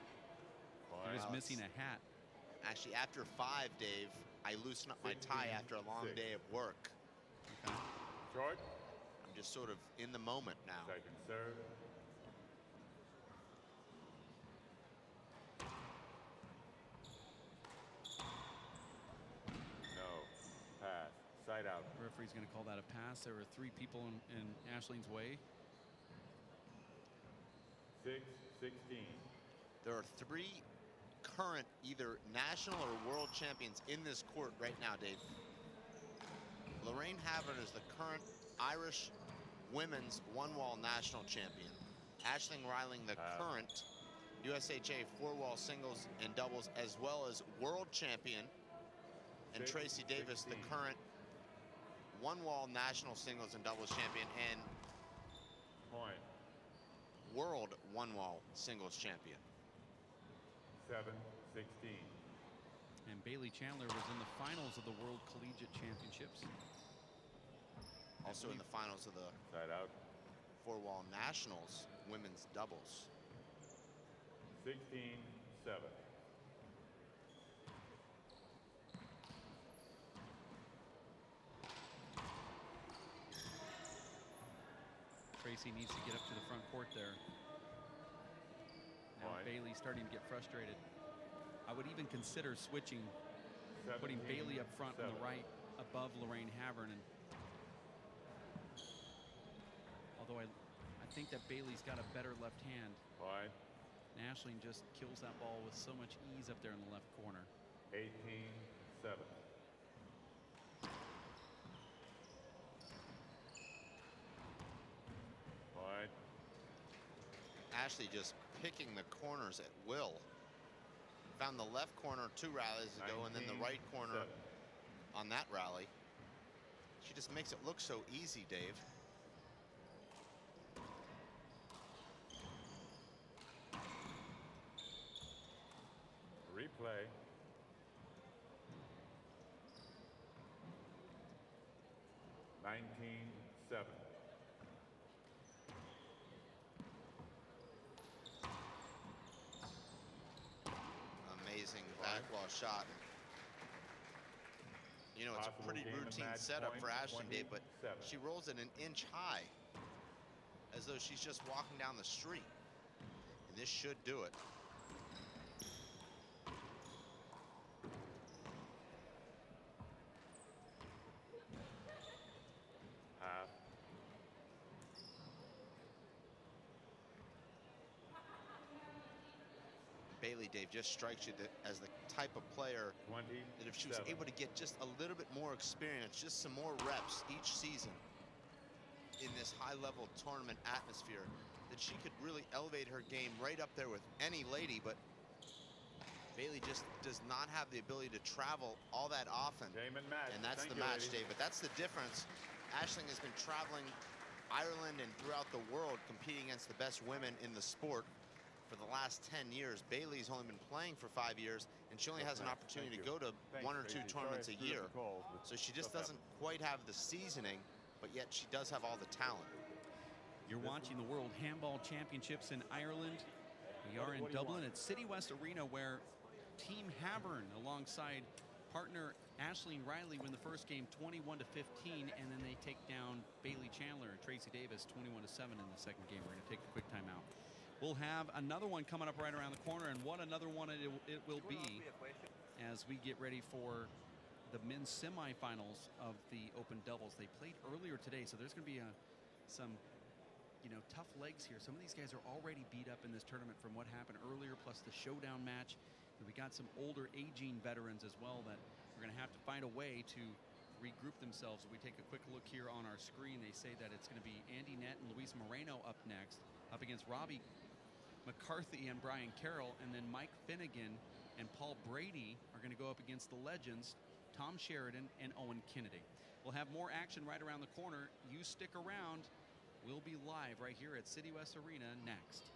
You're just missing a hat. Actually, after 5, Dave, I loosen up my tie after a long day of work. Okay. Short. I'm just sort of in the moment now. Second serve. No. Pass. Side out. The referee's going to call that a pass. There were 3 people in Ashleen's way. 6-16. There are 3 current either national or world champions in this court right now, Dave. Lorraine Havern is the current Irish women's one-wall national champion. Aisling Reilly, the current USHA four-wall singles and doubles, as well as world champion. And Tracy Davis, the current one-wall national singles and doubles champion and world one-wall singles champion. 7-16. And Bailey Chandler was in the finals of the World Collegiate Championships. Also in the finals of the Side out. four-wall nationals women's doubles. 16-7. Tracy needs to get up to the front court there. Now Bailey's starting to get frustrated. I would even consider switching, putting Bailey up front on the right above Lorraine Havern. And although I think that Bailey's got a better left hand. And Aisling just kills that ball with so much ease up there in the left corner. 18-7. Ashley just picking the corners at will. Found the left corner 2 rallies ago, and then the right corner on that rally. She just makes it look so easy, Dave. Replay. (19-7). Amazing back wall shot. You know, it's a pretty routine setup for Ashton, Dave, but she rolls it an inch high as though she's just walking down the street. And this should do it. Bailey, Dave, just strikes you as the type of player that if she was able to get just a little bit more experience, just some more reps each season in this high-level tournament atmosphere, that she could really elevate her game right up there with any lady. But Bailey just does not have the ability to travel all that often. And that's the match, Dave. But that's the difference. Aisling has been traveling Ireland and throughout the world competing against the best women in the sport for the last 10 years. Bailey's only been playing for 5 years, and she only has an opportunity to go to 1 or 2 tournaments a year. So she just doesn't quite have the seasoning, but yet she does have all the talent. You're watching the World Handball Championships in Ireland. We are in Dublin at City West Arena, where Team Havern, alongside partner Reilly, win the first game 21-15, and then they take down Bailey Chandler and Tracy Davis 21-7 in the second game. We're going to take a quick timeout. We'll have another one coming up right around the corner, and what another one it will be as we get ready for the men's semifinals of the Open Doubles. They played earlier today, so there's going to be some tough legs here. Some of these guys are already beat up in this tournament from what happened earlier, plus the showdown match. And we got some older, aging veterans as well that we're going to have to find a way to regroup themselves. If we take a quick look here on our screen, they say that it's going to be Andy Nett and Luis Moreno up next, up against Robbie McCarthy and Brian Carroll, and then Mike Finnegan and Paul Brady are going to go up against the legends Tom Sheridan and Owen Kennedy. We'll have more action right around the corner. You stick around. We'll be live right here at City West Arena next.